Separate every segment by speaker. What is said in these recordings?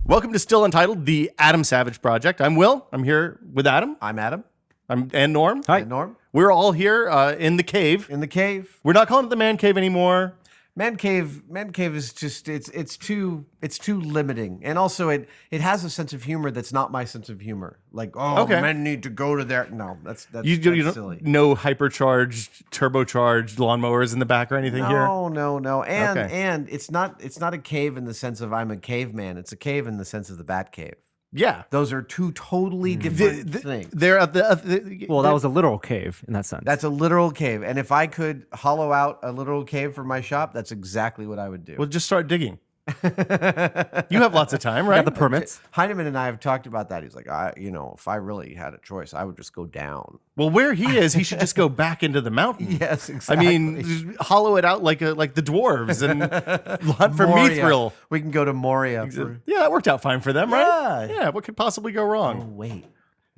Speaker 1: Welcome to Still Untitled, the Adam Savage Project. I'm Will. I'm here with Adam.
Speaker 2: I'm Adam.
Speaker 1: And Norm.
Speaker 2: Hi, Norm.
Speaker 1: We're all here in the cave.
Speaker 2: In the cave.
Speaker 1: We're not calling it the man cave anymore.
Speaker 2: Man cave is just it's too limiting, and also it has a sense of humor that's not my sense of humor. Like, men need to go to their that's
Speaker 1: You don't,
Speaker 2: silly.
Speaker 1: No hypercharged, turbocharged lawnmowers in the back or anything here.
Speaker 2: No, and it's not a cave in the sense of I'm a caveman. It's a cave in the sense of the Bat Cave.
Speaker 1: Yeah,
Speaker 2: those are two totally different things.
Speaker 1: They're at
Speaker 3: well, that was a literal cave in that sense.
Speaker 2: That's a literal cave, and if I could hollow out a literal cave for my shop, that's exactly what I would do.
Speaker 1: Well, just start digging. You have lots of time, right?
Speaker 3: Got the permits.
Speaker 2: Heinemann and I have talked about that. He's like, if I really had a choice, I would just go down.
Speaker 1: Well, where he is, he should just go back into the mountain.
Speaker 2: Yes, exactly.
Speaker 1: I mean, just hollow it out like the dwarves and hunt for
Speaker 2: Moria.
Speaker 1: mithril.
Speaker 2: We can go to Moria.
Speaker 1: Yeah, that worked out fine for them, right? Yeah. What could possibly go
Speaker 2: Oh,
Speaker 1: wrong?
Speaker 2: wait.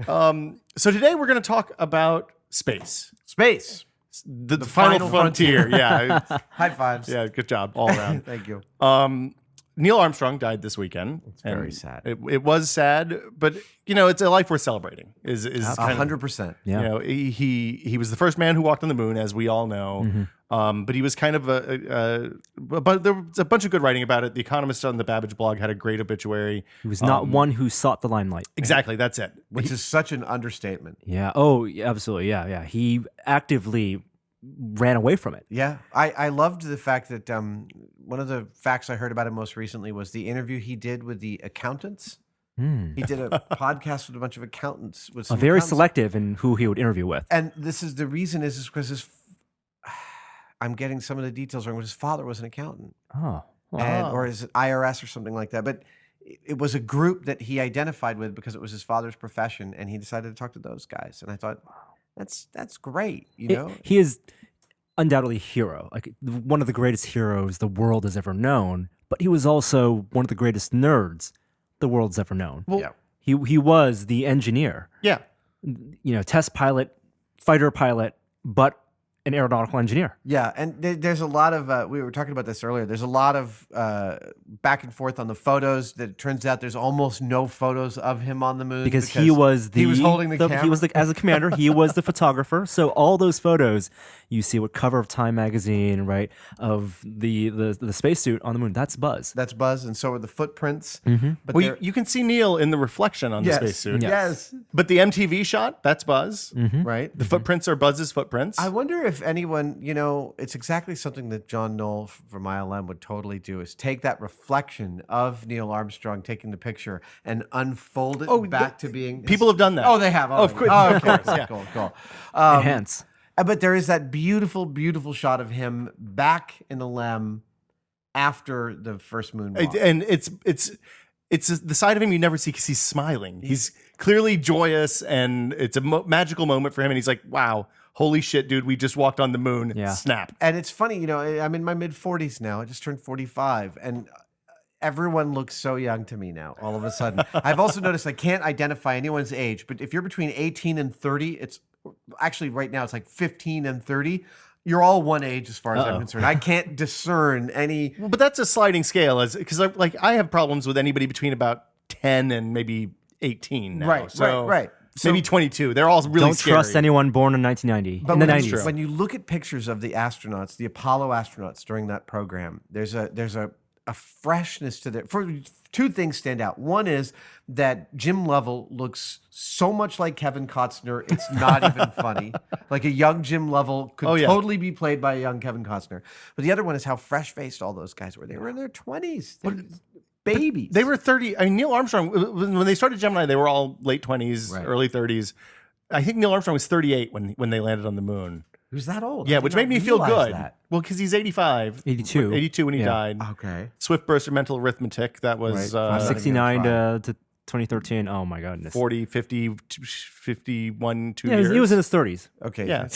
Speaker 1: So today we're going to talk about space.
Speaker 2: Space.
Speaker 1: The final frontier. Yeah.
Speaker 2: High fives.
Speaker 1: Yeah, good job all around.
Speaker 2: Thank you.
Speaker 1: Neil Armstrong died this weekend.
Speaker 2: It's very sad.
Speaker 1: It was sad, but it's a life worth celebrating. Is
Speaker 2: 100%.
Speaker 3: Yeah.
Speaker 1: He was the first man who walked on the moon, as we all know.
Speaker 3: Mm-hmm.
Speaker 1: But he was kind of but there was a bunch of good writing about it. The Economist on the Babbage blog had a great obituary.
Speaker 3: He was not one who sought the limelight.
Speaker 1: Exactly, that's it.
Speaker 2: Which is such an understatement.
Speaker 3: Yeah. Oh, absolutely. Yeah. He actively ran away from it.
Speaker 2: Yeah. I loved the fact that one of the facts I heard about him most recently was the interview he did with the accountants. He did a podcast with a bunch of accountants.
Speaker 3: Very selective in who he would interview with.
Speaker 2: And this is the reason is because I'm getting some of the details wrong. His father was an accountant.
Speaker 3: Oh.
Speaker 2: Or is it IRS or something like that? But it was a group that he identified with because it was his father's profession, and he decided to talk to those guys. And I thought, that's great.
Speaker 3: He is undoubtedly a hero, like one of the greatest heroes the world has ever known. But he was also one of the greatest nerds the world's ever known.
Speaker 1: Well,
Speaker 2: Yeah.
Speaker 3: He was the engineer.
Speaker 1: Yeah.
Speaker 3: Test pilot, fighter pilot, but an aeronautical engineer.
Speaker 2: Yeah, and there's a lot of we were talking about this earlier. There's a lot of back and forth on the photos. That it turns out there's almost no photos of him on the moon
Speaker 3: Because he was
Speaker 2: holding the camera.
Speaker 3: He was as a commander. He was the photographer. So all those photos you see with cover of Time magazine, right, of the spacesuit on the moon. That's Buzz.
Speaker 2: That's Buzz, and so are the footprints. But
Speaker 1: Well, you can see Neil in the reflection on the spacesuit.
Speaker 2: Yes,
Speaker 1: But the MTV shot, that's Buzz.
Speaker 2: right.
Speaker 1: The footprints are Buzz's footprints.
Speaker 2: I wonder if anyone, it's exactly something that John Knoll from ILM would totally do, is take that reflection of Neil Armstrong taking the picture and unfold it back to being...
Speaker 1: People have done that.
Speaker 2: Oh, they have.
Speaker 1: Of course.
Speaker 2: Of course.
Speaker 1: Yeah.
Speaker 2: Cool.
Speaker 3: Enhance.
Speaker 2: But there is that beautiful, beautiful shot of him back in the LEM after the first moonwalk.
Speaker 1: And it's the side of him you never see because he's smiling. He's clearly joyous, and it's a magical moment for him. And he's like, wow, holy shit, dude, we just walked on the moon.
Speaker 3: Yeah.
Speaker 1: Snap.
Speaker 2: And it's funny, I'm in my mid-40s now. I just turned 45, and everyone looks so young to me now, all of a sudden. I've also noticed I can't identify anyone's age, but if you're between 18 and 30, it's actually right now it's like 15 and 30. You're all one age as far as I'm concerned. I can't discern any.
Speaker 1: Well, but that's a sliding scale, because I have problems with anybody between about 10 and maybe 18 now.
Speaker 2: Right. So,
Speaker 1: maybe 22. They're all really
Speaker 3: Don't
Speaker 1: scary.
Speaker 3: trust anyone born in 1990.
Speaker 2: But
Speaker 3: in the
Speaker 2: when
Speaker 3: 90s.
Speaker 2: when you look at pictures of the astronauts, the Apollo astronauts during that program, there's a freshness to their. For two things stand out. One is that Jim Lovell looks so much like Kevin Costner, it's not even funny. Like a young Jim Lovell could totally be played by a young Kevin Costner. But the other one is how fresh-faced all those guys were. They were in their 20s. Babies.
Speaker 1: They were 30. I mean, Neil Armstrong, when they started Gemini, they were all late 20s, early 30s. I think Neil Armstrong was 38 when they landed on the moon.
Speaker 2: He was that old.
Speaker 1: Yeah,
Speaker 2: I
Speaker 1: which
Speaker 2: did
Speaker 1: made
Speaker 2: not
Speaker 1: me feel
Speaker 2: realize
Speaker 1: good.
Speaker 2: that.
Speaker 1: Well, because he's 85.
Speaker 3: 82.
Speaker 1: 82 when he died.
Speaker 2: Okay.
Speaker 1: Swift burst of mental arithmetic. That was
Speaker 2: Right.
Speaker 3: 69 to 2013. Oh my goodness.
Speaker 1: 40, 50, 51, 2
Speaker 3: Yeah,
Speaker 1: years.
Speaker 3: he was in his 30s.
Speaker 2: Okay.
Speaker 1: Yeah.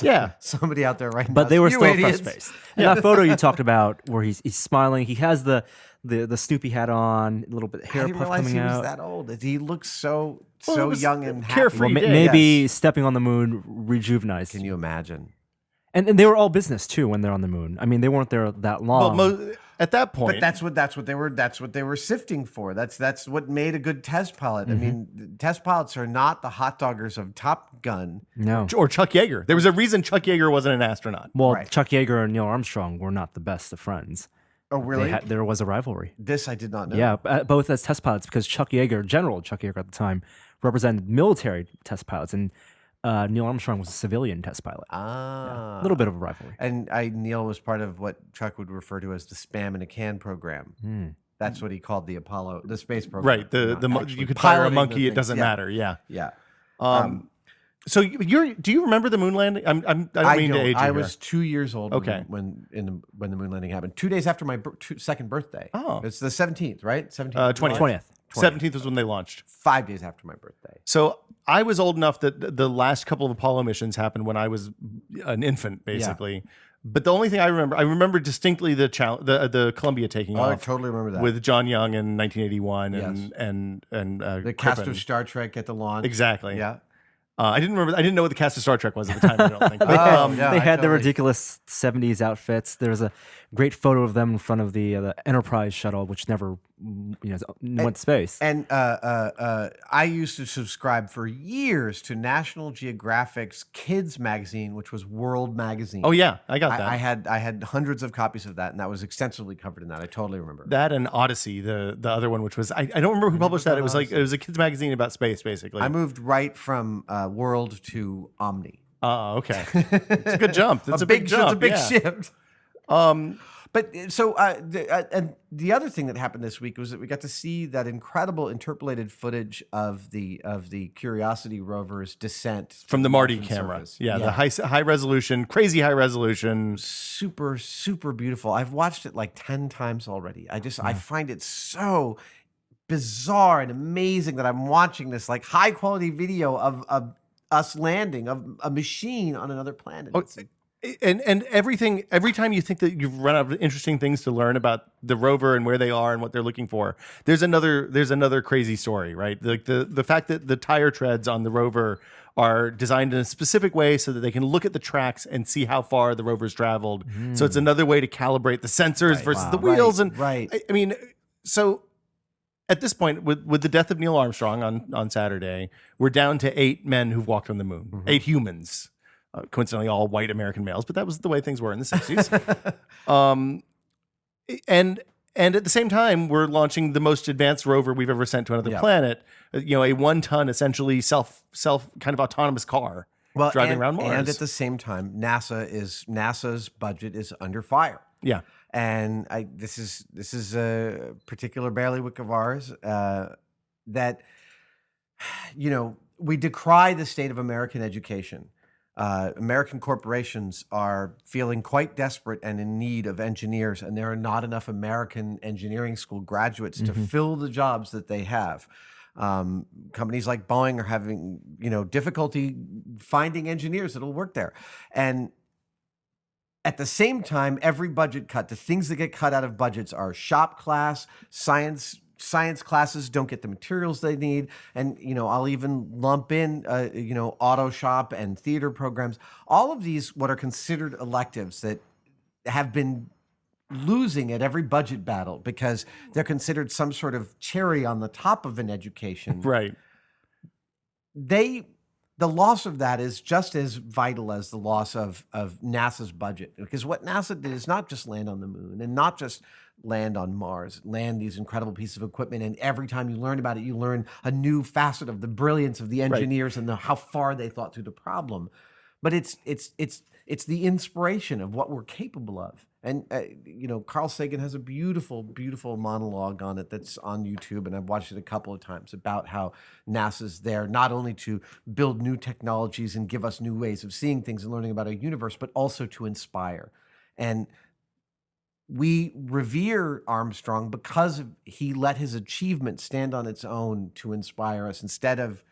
Speaker 1: Yeah.
Speaker 2: Somebody out there right now.
Speaker 3: But they were
Speaker 2: You
Speaker 3: still
Speaker 2: idiots.
Speaker 3: fresh-faced. And that photo you talked about where he's smiling, he has the Snoopy hat on, a little bit
Speaker 2: I
Speaker 3: hair
Speaker 2: didn't
Speaker 3: puff
Speaker 2: realize
Speaker 3: coming
Speaker 2: he was
Speaker 3: out.
Speaker 2: that old. He looks so
Speaker 1: Well, it was
Speaker 2: young and happy.
Speaker 1: carefree.
Speaker 3: Well,
Speaker 1: day.
Speaker 3: maybe stepping on the moon rejuvenized.
Speaker 2: Can you imagine?
Speaker 3: And they were all business too when they're on the moon. I mean, they weren't there that long.
Speaker 1: Well, at that point,
Speaker 2: But that's what they were sifting for. That's what made a good test pilot. I mean, test pilots are not the hot doggers of Top Gun.
Speaker 3: No.
Speaker 1: or Chuck Yeager. There was a reason Chuck Yeager wasn't an astronaut.
Speaker 3: Well,
Speaker 2: Right.
Speaker 3: Chuck Yeager and Neil Armstrong were not the best of friends.
Speaker 2: Oh, really?
Speaker 3: There was a rivalry.
Speaker 2: This I did not know.
Speaker 3: Yeah, both as test pilots, because General Chuck Yeager at the time, represented military test pilots, and Neil Armstrong was a civilian test pilot.
Speaker 2: Ah.
Speaker 3: A little bit of a rivalry.
Speaker 2: And Neil was part of what Chuck would refer to as the spam in a can program. That's what he called the space program.
Speaker 1: Right. You could fire a monkey. It doesn't matter. Yeah.
Speaker 2: Yeah.
Speaker 1: So do you remember the moon landing? I don't mean to age you
Speaker 2: I
Speaker 1: here.
Speaker 2: was 2 years old
Speaker 1: Okay.
Speaker 2: when the moon landing happened. 2 days after my second birthday.
Speaker 1: Oh.
Speaker 2: It's the 17th, right? 17th.
Speaker 1: 20th. 17th was when they launched.
Speaker 2: 5 days after my birthday.
Speaker 1: So I was old enough that the last couple of Apollo missions happened when I was an infant, basically. But the only thing I remember distinctly the Columbia taking
Speaker 2: Oh, I
Speaker 1: off
Speaker 2: totally remember that.
Speaker 1: with John Young in 1981
Speaker 2: Yes.
Speaker 1: and
Speaker 2: The cast
Speaker 1: Crippen.
Speaker 2: of Star Trek at the launch.
Speaker 1: Exactly.
Speaker 2: Yeah.
Speaker 1: I didn't know what the cast of Star Trek was at the time. I don't think. But,
Speaker 2: yeah,
Speaker 3: They
Speaker 2: I
Speaker 3: had the
Speaker 2: totally-
Speaker 3: ridiculous 70s outfits. There was a great photo of them in front of the Enterprise shuttle, which never went to space.
Speaker 2: And I used to subscribe for years to National Geographic's kids magazine, which was World Magazine.
Speaker 1: Oh yeah, I got that.
Speaker 2: I had hundreds of copies of that, and that was extensively covered in that. I totally remember.
Speaker 1: That and Odyssey, the other one, which was I don't remember who published that. It was it was a kids magazine about space, basically.
Speaker 2: I moved right from World to Omni.
Speaker 1: Oh, okay. It's a good jump. It's a big jump.
Speaker 2: It's a big
Speaker 1: yeah.
Speaker 2: shift. But so and the other thing that happened this week was that we got to see that incredible interpolated footage of the Curiosity rover's descent
Speaker 1: From the
Speaker 2: to
Speaker 1: Marty
Speaker 2: Martian
Speaker 1: camera.
Speaker 2: surface.
Speaker 1: Yeah, the high resolution, crazy high resolution.
Speaker 2: Super beautiful. I've watched it like 10 times already. I find it so bizarre and amazing that I'm watching this like high quality video of us landing of a machine on another planet. It's-
Speaker 1: And every time you think that you've run out of interesting things to learn about the rover and where they are and what they're looking for, there's another crazy story, right? Like the fact that the tire treads on the rover are designed in a specific way so that they can look at the tracks and see how far the rover's traveled. So it's another way to calibrate the sensors versus the wheels.
Speaker 2: Right.
Speaker 1: I mean, so at this point, with the death of Neil Armstrong on Saturday, we're down to 8 men who've walked on the moon, 8 humans. Coincidentally, all white American males, but that was the way things were in the 60s. And at the same time, we're launching the most advanced rover we've ever sent to another planet. A 1-ton, essentially self kind of autonomous car driving around Mars.
Speaker 2: And at the same time, NASA's budget is under fire.
Speaker 1: Yeah.
Speaker 2: And this is a particular bailiwick of ours that we decry the state of American education. American corporations are feeling quite desperate and in need of engineers, and there are not enough American engineering school graduates to fill the jobs that they have. Companies like Boeing are having difficulty finding engineers that'll work there, and at the same time, every budget cut, the things that get cut out of budgets are shop class, science classes don't get the materials they need, and I'll even lump in auto shop and theater programs. All of these, what are considered electives, that have been losing at every budget battle because they're considered some sort of cherry on the top of an education.
Speaker 1: Right.
Speaker 2: The loss of that is just as vital as the loss of NASA's budget, because what NASA did is not just land on the moon and not just land on Mars, land these incredible pieces of equipment, and every time you learn about it, you learn a new facet of the brilliance of the engineers and how far they thought through the problem. But it's the inspiration of what we're capable of. And Carl Sagan has a beautiful monologue on it that's on YouTube, and I've watched it a couple of times, about how NASA's there not only to build new technologies and give us new ways of seeing things and learning about our universe, but also to inspire. And we revere Armstrong because he let his achievement stand on its own to inspire us instead of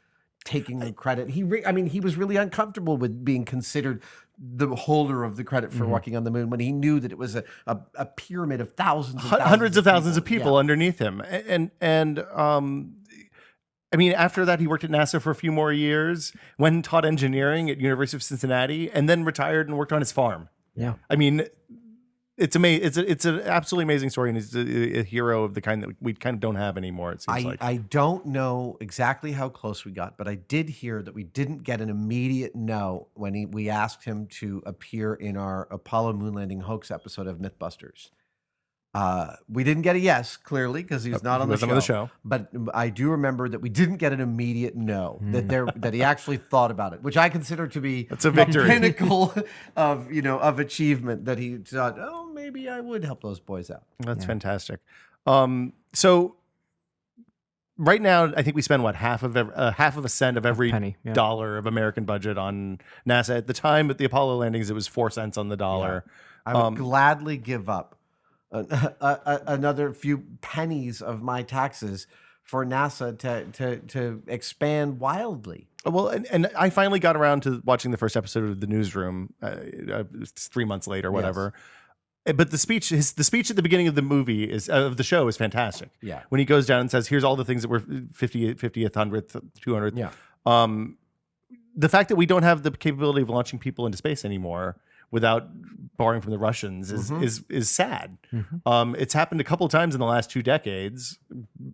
Speaker 2: taking the credit. He was really uncomfortable with being considered the holder of the credit for walking on the moon when he knew that it was a pyramid of
Speaker 1: hundreds of thousands of people underneath him. And I mean, after that, he worked at NASA for a few more years, went and taught engineering at University of Cincinnati, and then retired and worked on his farm.
Speaker 3: Yeah.
Speaker 1: I mean, it's amazing. It's an absolutely amazing story, and he's a hero of the kind that we kind of don't have anymore. It seems like.
Speaker 2: I don't know exactly how close we got, but I did hear that we didn't get an immediate no when we asked him to appear in our Apollo moon landing hoax episode of Mythbusters. We didn't get a yes, clearly, because he's not
Speaker 1: he
Speaker 2: on the
Speaker 1: wasn't
Speaker 2: show.
Speaker 1: on the show.
Speaker 2: But I do remember that we didn't get an immediate no, that he actually thought about it, which I consider to be
Speaker 1: That's a victory.
Speaker 2: pinnacle of achievement, that he thought, oh, maybe I would help those boys out.
Speaker 1: That's fantastic. So right now, I think we spend half of a cent of every
Speaker 3: penny, yeah.
Speaker 1: dollar of American budget on NASA. At the time at the Apollo landings, it was 4 cents on the dollar.
Speaker 2: I would gladly give up another few pennies of my taxes for NASA to expand wildly.
Speaker 1: Well, and I finally got around to watching the first episode of The Newsroom 3 months later, whatever. But the speech at the beginning of the movie of the show is fantastic.
Speaker 2: Yeah.
Speaker 1: When he goes down and says, "Here's all the things that were 50th, 100th, 200th."
Speaker 2: Yeah.
Speaker 1: The fact that we don't have the capability of launching people into space anymore without borrowing from the Russians is sad. It's happened a couple of times in the last 2 decades,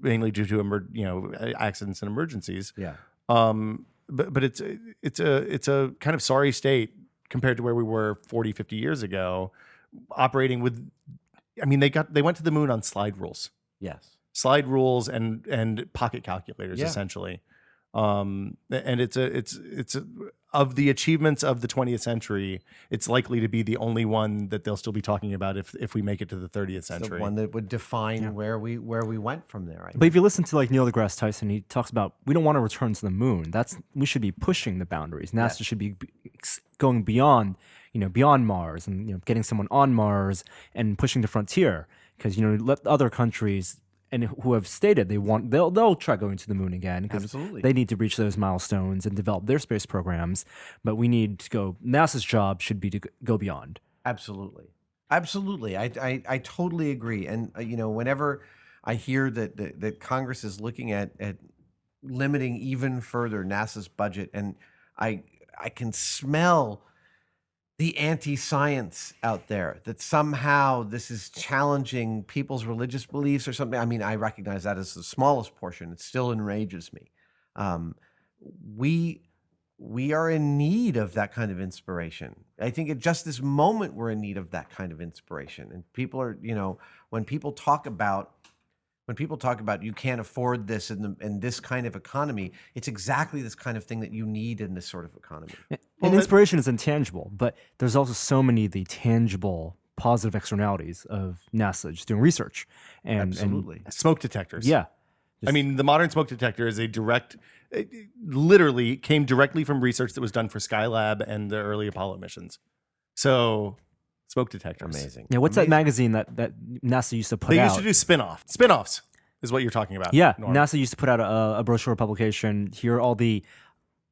Speaker 1: mainly due to accidents and emergencies.
Speaker 2: Yeah.
Speaker 1: But it's a kind of sorry state compared to where we were 40, 50 years ago, operating with. I mean, they went to the moon on slide rules.
Speaker 2: Yes.
Speaker 1: Slide rules and pocket calculators,
Speaker 2: Yeah.
Speaker 1: essentially. And it's of the achievements of the 20th century, it's likely to be the only one that they'll still be talking about if we make it to the 30th century.
Speaker 2: The one that would define where we went from there.
Speaker 3: But if you listen to like Neil deGrasse Tyson, he talks about we don't want to return to the moon. We should be pushing the boundaries. NASA should be going beyond Mars and getting someone on Mars and pushing the frontier, because let other countries and who have stated they'll try going to the moon again, because
Speaker 2: Absolutely.
Speaker 3: they need to reach those milestones and develop their space programs. But we need to go. NASA's job should be to go beyond.
Speaker 2: Absolutely. I totally agree. And whenever I hear that Congress is looking at limiting even further NASA's budget, and I can smell the anti-science out there, that somehow this is challenging people's religious beliefs or something. I mean, I recognize that as the smallest portion. It still enrages me. We are in need of that kind of inspiration. I think at just this moment we're in need of that kind of inspiration. And people are, when people talk about you can't afford this in this kind of economy, it's exactly this kind of thing that you need in this sort of economy.
Speaker 3: And inspiration is intangible, but there's also so many of the tangible positive externalities of NASA just doing research.
Speaker 2: Absolutely.
Speaker 1: Smoke detectors.
Speaker 3: Yeah.
Speaker 1: I mean, the modern smoke detector is it literally came directly from research that was done for Skylab and the early Apollo missions. So, smoke detectors.
Speaker 2: Amazing.
Speaker 3: Yeah, what's that magazine that NASA used to put
Speaker 1: They
Speaker 3: out?
Speaker 1: used to do spin-offs is what you're talking about.
Speaker 3: Yeah,
Speaker 1: Norm.
Speaker 3: NASA used to put out a brochure publication. Here are all the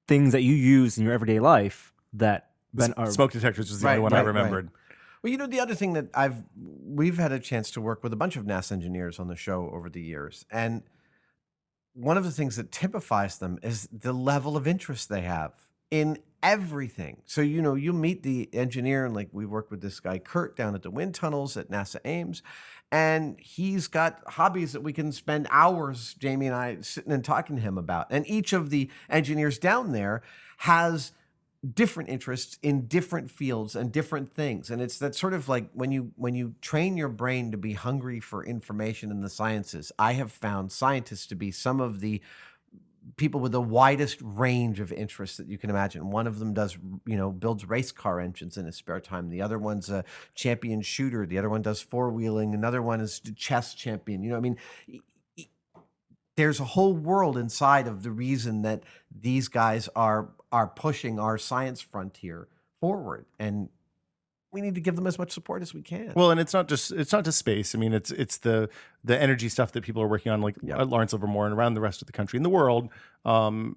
Speaker 3: things that you use in your everyday life that are
Speaker 1: Smoke detectors was the
Speaker 2: Right,
Speaker 1: only one I
Speaker 2: right,
Speaker 1: remembered.
Speaker 2: Well, the other thing that we've had a chance to work with a bunch of NASA engineers on the show over the years, and one of the things that typifies them is the level of interest they have in everything. So, you meet the engineer, and like we worked with this guy, Kurt, down at the wind tunnels at NASA Ames, and he's got hobbies that we can spend hours, Jamie and I, sitting and talking to him about. And each of the engineers down there has different interests in different fields and different things. And it's that sort of like when you train your brain to be hungry for information in the sciences, I have found scientists to be some of the people with the widest range of interests that you can imagine. One of them builds race car engines in his spare time. The other one's a champion shooter. The other one does four-wheeling. Another one is a chess champion. There's a whole world inside of the reason that these guys are pushing our science frontier forward, and we need to give them as much support as we can.
Speaker 1: Well, and it's not just space. I mean, it's the energy stuff that people are working on, like at Lawrence Livermore and around the rest of the country and the world. And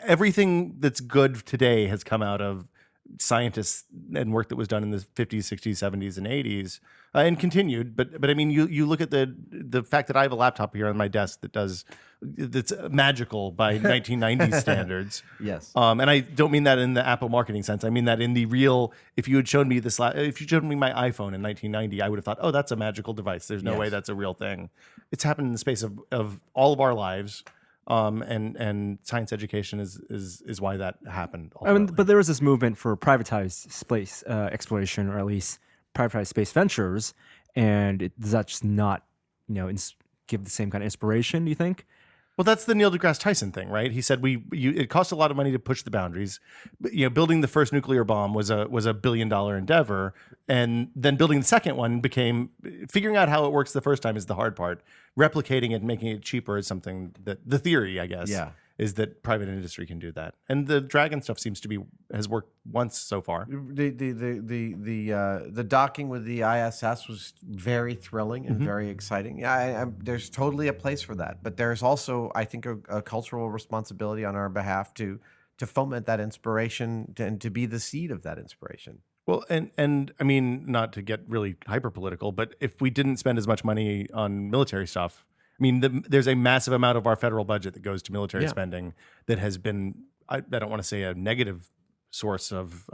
Speaker 1: everything that's good today has come out of scientists and work that was done in the 50s, 60s, 70s, and 80s, and continued. But I mean, you look at the fact that I have a laptop here on my desk that's magical by 1990s standards.
Speaker 2: Yes.
Speaker 1: And I don't mean that in the Apple marketing sense. I mean that in the real. If you had shown me if you showed me my iPhone in 1990, I would have thought, oh, that's a magical device. There's no way that's a real thing. It's happened in the space of all of our lives. And science education is why that happened.
Speaker 3: I mean, but there was this movement for privatized space exploration, or at least privatized space ventures, and does that just not, give the same kind of inspiration? Do you think?
Speaker 1: Well, that's the Neil deGrasse Tyson thing, right? He said it cost a lot of money to push the boundaries. But, building the first nuclear bomb was a $1 billion endeavor, and then building the second one became figuring out how it works the first time is the hard part. Replicating it, making it cheaper is something that the theory, I guess, is that private industry can do that. And the Dragon stuff has worked once so far.
Speaker 2: The docking with the ISS was very thrilling and very exciting. Yeah, there's totally a place for that, but there's also, I think, a cultural responsibility on our behalf to foment that inspiration and to be the seed of that inspiration.
Speaker 1: Well, and I mean, not to get really hyper political, but if we didn't spend as much money on military stuff, I mean, there's a massive amount of our federal budget that goes to military spending that has been, I don't want to say a negative source of,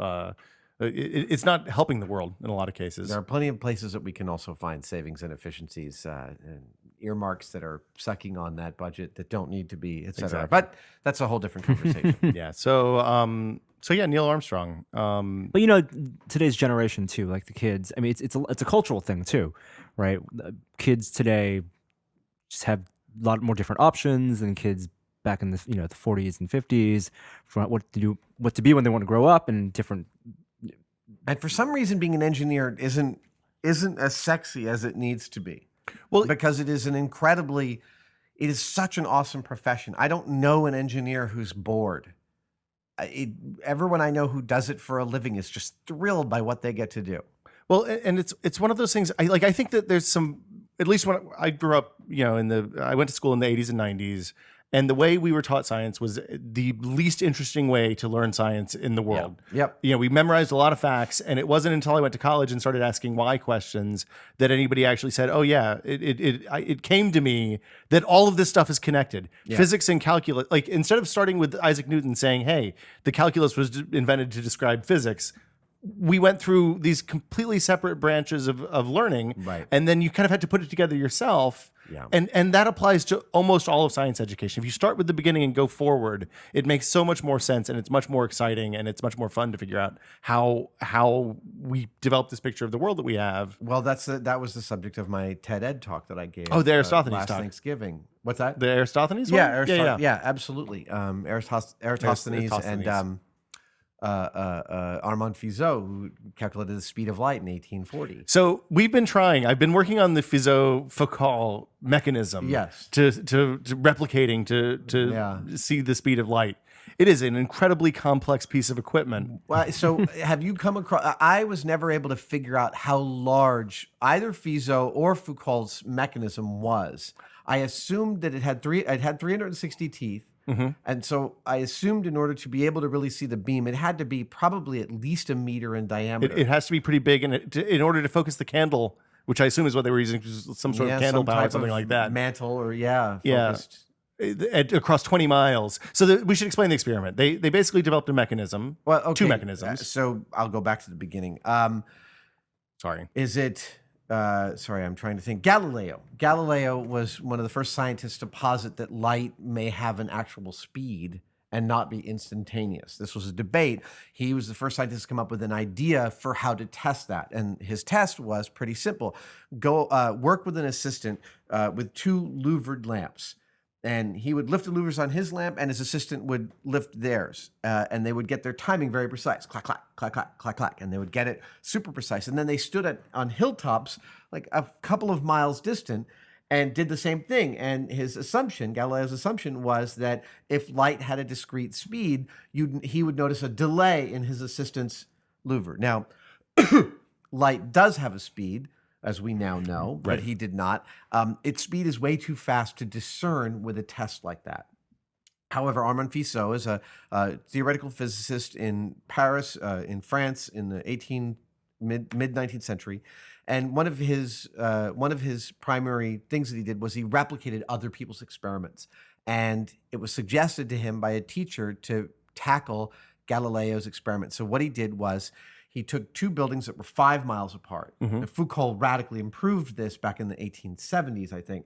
Speaker 1: it's not helping the world in a lot of cases.
Speaker 2: There are plenty of places that we can also find savings and efficiencies and earmarks that are sucking on that budget that don't need to be, et cetera.
Speaker 1: Exactly.
Speaker 2: But that's a whole different conversation.
Speaker 1: Yeah. So yeah, Neil Armstrong.
Speaker 3: But today's generation too, like the kids. I mean, it's a cultural thing too, right? Kids today just have a lot more different options than kids back in the the 40s and 50s for what to be when they want to grow up, and different.
Speaker 2: And for some reason, being an engineer isn't as sexy as it needs to be.
Speaker 1: Well,
Speaker 2: because it is such an awesome profession. I don't know an engineer who's bored. Everyone I know who does it for a living is just thrilled by what they get to do.
Speaker 1: Well, and it's one of those things. I think that there's some. At least when I grew up, I went to school in the 80s and 90s, and the way we were taught science was the least interesting way to learn science in the world.
Speaker 2: Yep.
Speaker 1: We memorized a lot of facts, and it wasn't until I went to college and started asking why questions that anybody actually said, "Oh yeah, it came to me that all of this stuff is connected." Yeah. Physics and calculus. Like, instead of starting with Isaac Newton saying, "Hey, the calculus was invented to describe physics," we went through these completely separate branches of learning,
Speaker 2: right.
Speaker 1: And then you kind of had to put it together yourself.
Speaker 2: Yeah.
Speaker 1: And that applies to almost all of science education. If you start with the beginning and go forward, it makes so much more sense, and it's much more exciting, and it's much more fun to figure out how we develop this picture of the world that we have.
Speaker 2: Well, that was the subject of my TED Ed talk that I gave.
Speaker 1: Oh, the Aristophanes
Speaker 2: last
Speaker 1: talk.
Speaker 2: Thanksgiving. What's that?
Speaker 1: The Aristophanes one?
Speaker 2: Yeah, absolutely. Eratosthenes and Armand Fizeau, who calculated the speed of light in 1840.
Speaker 1: So I've been working on the Fizeau-Foucault mechanism.
Speaker 2: Yes.
Speaker 1: To replicating to see the speed of light. It is an incredibly complex piece of equipment.
Speaker 2: So have you come across, I was never able to figure out how large either Fizeau or Foucault's mechanism was. I assumed that it had 360 teeth.
Speaker 1: Mm-hmm.
Speaker 2: And so I assumed in order to be able to really see the beam, it had to be probably at least a meter in diameter.
Speaker 1: It has to be pretty big, and in order to focus the candle, which I assume is what they were using, some sort of candle power, something like that.
Speaker 2: Mantle or focused.
Speaker 1: Across 20 miles. So we should explain the experiment. They basically developed a mechanism, two mechanisms.
Speaker 2: So I'll go back to the beginning.
Speaker 1: Sorry.
Speaker 2: Is it... sorry, I'm trying to think. Galileo was one of the first scientists to posit that light may have an actual speed and not be instantaneous. This was a debate. He was the first scientist to come up with an idea for how to test that. And his test was pretty simple. Go work with an assistant with two louvered lamps. And he would lift the louvers on his lamp, and his assistant would lift theirs. And they would get their timing very precise. Clack, clack, clack, clack, clack, clack. And they would get it super precise. And then they stood on hilltops, like a couple of miles distant, and did the same thing. And Galileo's assumption was that if light had a discrete speed, he would notice a delay in his assistant's louver. Now, light does have a speed, as we now know, but he did not. Its speed is way too fast to discern with a test like that. However, Armand Fizeau is a theoretical physicist in Paris, in France, in the mid 19th century, and one of his primary things that he did was he replicated other people's experiments, and it was suggested to him by a teacher to tackle Galileo's experiment. So what he did was he took two buildings that were 5 miles apart. And Foucault radically improved this back in the 1870s, I think.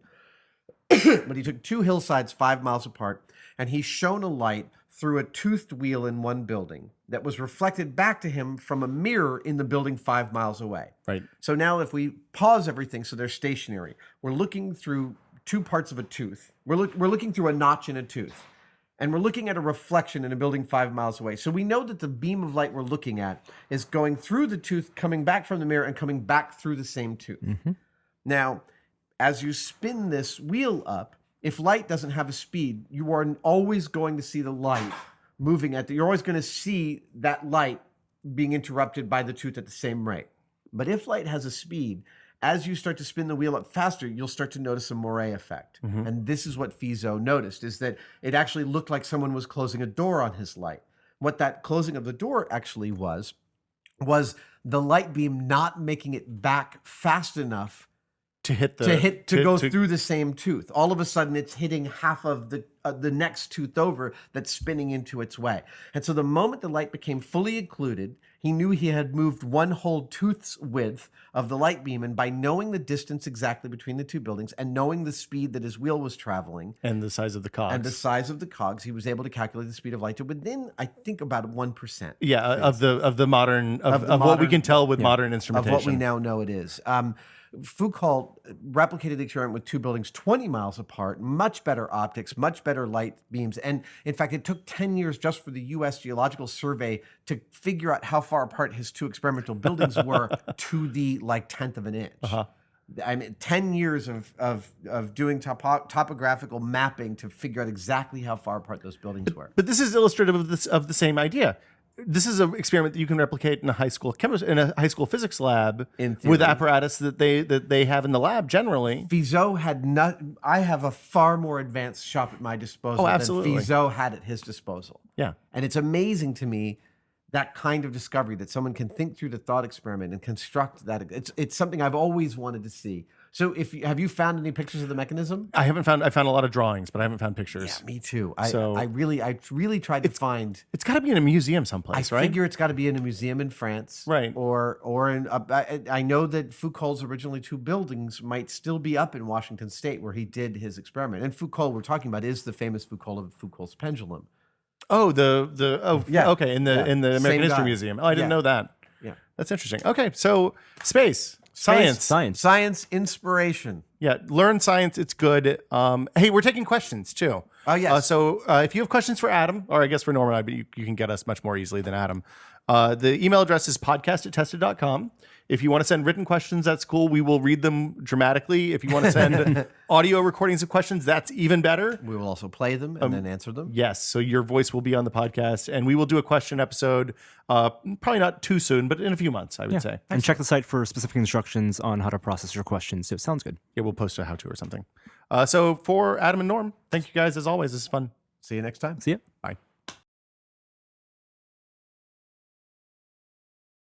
Speaker 2: But he took two hillsides 5 miles apart, and he shone a light through a toothed wheel in one building that was reflected back to him from a mirror in the building 5 miles away.
Speaker 1: Right.
Speaker 2: So now if we pause everything so they're stationary, we're looking through two parts of a tooth. We're looking through a notch in a tooth. And we're looking at a reflection in a building 5 miles away. So we know that the beam of light we're looking at is going through the tooth, coming back from the mirror, and coming back through the same tooth. Now, as you spin this wheel up, if light doesn't have a speed, you are always going to see the light moving you're always going to see that light being interrupted by the tooth at the same rate. But if light has a speed, as you start to spin the wheel up faster, you'll start to notice a moire effect. And this is what Fizeau noticed, is that it actually looked like someone was closing a door on his light. What that closing of the door actually was the light beam not making it back fast enough to go through the same tooth. All of a sudden, it's hitting half of the next tooth over that's spinning into its way. And so the moment the light became fully occluded, he knew he had moved one whole tooth's width of the light beam. And by knowing the distance exactly between the two buildings and knowing the speed that his wheel was traveling
Speaker 1: and the size of the cogs,
Speaker 2: he was able to calculate the speed of light to within, I think, about 1%.
Speaker 1: Yeah, of the modern what we can tell with modern instrumentation.
Speaker 2: Of what we now know it is. Foucault replicated the experiment with two buildings 20 miles apart, much better optics, much better light beams. And in fact, it took 10 years just for the U.S. Geological Survey to figure out how far apart his two experimental buildings were to the 10th of an inch. I mean, 10 years of doing topographical mapping to figure out exactly how far apart those buildings were.
Speaker 1: But this is illustrative of the same idea. This is an experiment that you can replicate in a high school physics lab with apparatus that they have in the lab generally.
Speaker 2: Fizeau had not. I have a far more advanced shop at my disposal than Fizeau had at his disposal.
Speaker 1: Yeah,
Speaker 2: and it's amazing to me that kind of discovery that someone can think through the thought experiment and construct that. It's something I've always wanted to see. So have you found any pictures of the mechanism?
Speaker 1: I found a lot of drawings, but I haven't found pictures.
Speaker 2: Yeah, me too. I really tried to find.
Speaker 1: It's got to be in a museum someplace, right?
Speaker 2: I figure it's got to be in a museum in France,
Speaker 1: right?
Speaker 2: Or in. I know that Foucault's originally two buildings might still be up in Washington State where he did his experiment. And Foucault, we're talking about, is the famous Foucault of Foucault's pendulum.
Speaker 1: Oh, okay, in the American History Museum. Oh, I didn't know that.
Speaker 2: Yeah,
Speaker 1: that's interesting. Okay, so space. Science,
Speaker 2: inspiration.
Speaker 1: Yeah, learn science. It's good. Hey, we're taking questions too.
Speaker 2: Oh, yes.
Speaker 1: So if you have questions for Adam, or I guess for Norman and I, but you can get us much more easily than Adam. The email address is podcast@tested.com. If you want to send written questions, that's cool. We will read them dramatically. If you want to send audio recordings of questions, that's even better.
Speaker 2: We will also play them and then answer them.
Speaker 1: Yes. So your voice will be on the podcast, and we will do a question episode, probably not too soon, but in a few months, I would say.
Speaker 3: And check the site for specific instructions on how to process your questions. So it sounds good.
Speaker 1: Yeah, we'll post a how-to or something. So for Adam and Norm, thank you guys as always. This is fun.
Speaker 2: See you next time.
Speaker 3: See ya.
Speaker 1: Bye.